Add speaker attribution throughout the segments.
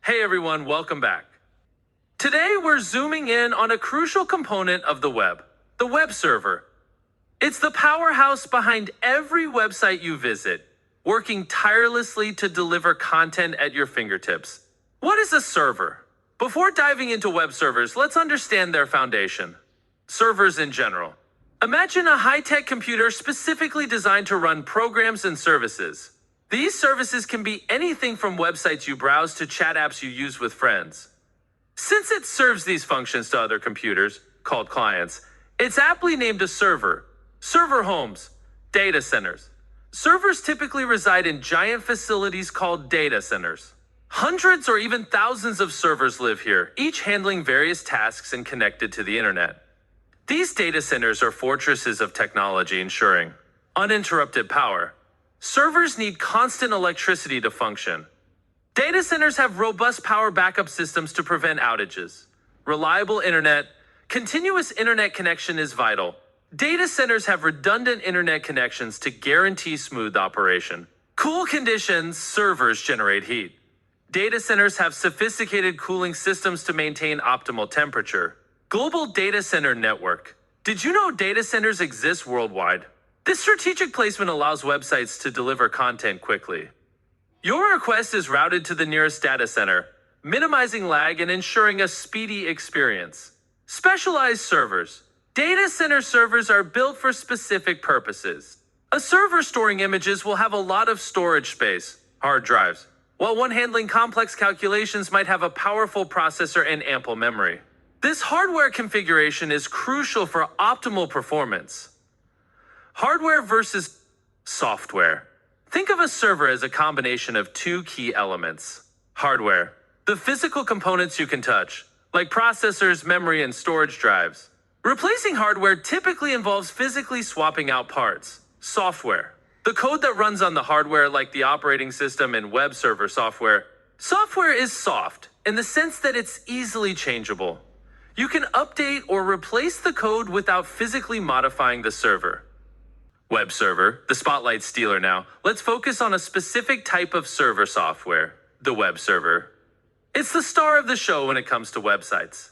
Speaker 1: Hey everyone, welcome back. Today we're zooming in on a crucial component of the web server. It's the powerhouse behind every website you visit, working tirelessly to deliver content at your fingertips. What is a server? Before diving into web servers, let's understand their foundation. Servers in general. Imagine a high-tech computer specifically designed to run programs and services. These services can be anything from websites you browse to chat apps you use with friends. Since it serves these functions to other computers, called clients, it's aptly named a server. Server homes, data centers. Servers typically reside in giant facilities called data centers. Hundreds or even thousands of servers live here, each handling various tasks and connected to the internet. These data centers are fortresses of technology ensuring uninterrupted power. Servers need constant electricity to function. Data centers have robust power backup systems to prevent outages. Reliable internet, continuous internet connection is vital. Data centers have redundant internet connections to guarantee smooth operation. Cool conditions, servers generate heat. Data centers have sophisticated cooling systems to maintain optimal temperature. Global data center network. Did you know data centers exist worldwide? This strategic placement allows websites to deliver content quickly. Your request is routed to the nearest data center, minimizing lag and ensuring a speedy experience. Specialized servers. Data center servers are built for specific purposes. A server storing images will have a lot of storage space, hard drives, while one handling complex calculations might have a powerful processor and ample memory. This hardware configuration is crucial for optimal performance. Hardware versus software. Think of a server as a combination of two key elements. Hardware, the physical components you can touch, like processors, memory, and storage drives. Replacing hardware typically involves physically swapping out parts. Software, the code that runs on the hardware like the operating system and web server software. Software is soft in the sense that it's easily changeable. You can update or replace the code without physically modifying the server. Web server, the spotlight stealer now. Let's focus on a specific type of server software, the web server. It's the star of the show when it comes to websites.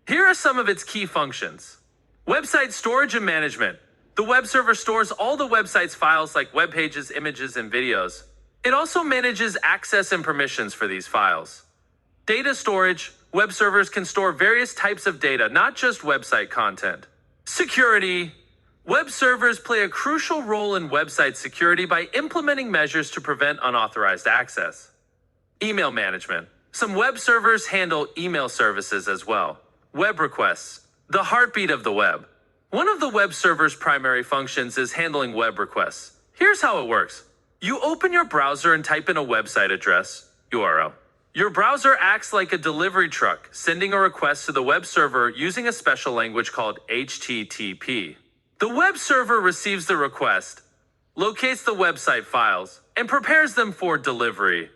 Speaker 1: Here are some of its key functions. Website storage and management. The web server stores all the website's files like web pages, images, and videos. It also manages access and permissions for these files. Data storage. Web servers can store various types of data, not just website content. Security. Web servers play a crucial role in website security by implementing measures to prevent unauthorized access. Email management. Some web servers handle email services as well. Web requests, the heartbeat of the web. One of the web server's primary functions is handling web requests. Here's how it works. You open your browser and type in a website address, URL. Your browser acts like a delivery truck, sending a request to the web server using a special language called HTTP. The web server receives the request, locates the website files, and prepares them for delivery.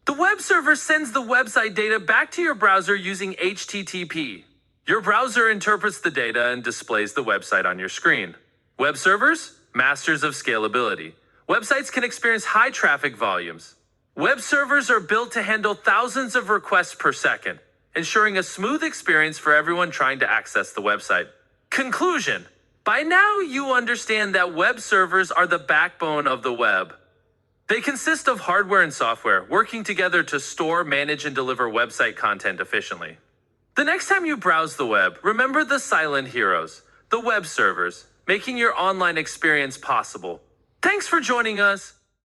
Speaker 1: The web server sends the website data back to your browser using HTTP. Your browser interprets the data and displays the website on your screen. Web servers, masters of scalability. Websites can experience high traffic volumes. Web servers are built to handle thousands of requests per second, ensuring a smooth experience for everyone trying to access the website. Conclusion. By now, you understand that web servers are the backbone of the web. They consist of hardware and software working together to store, manage, and deliver website content efficiently. The next time you browse the web, remember the silent heroes, the web servers, making your online experience possible. Thanks for joining us.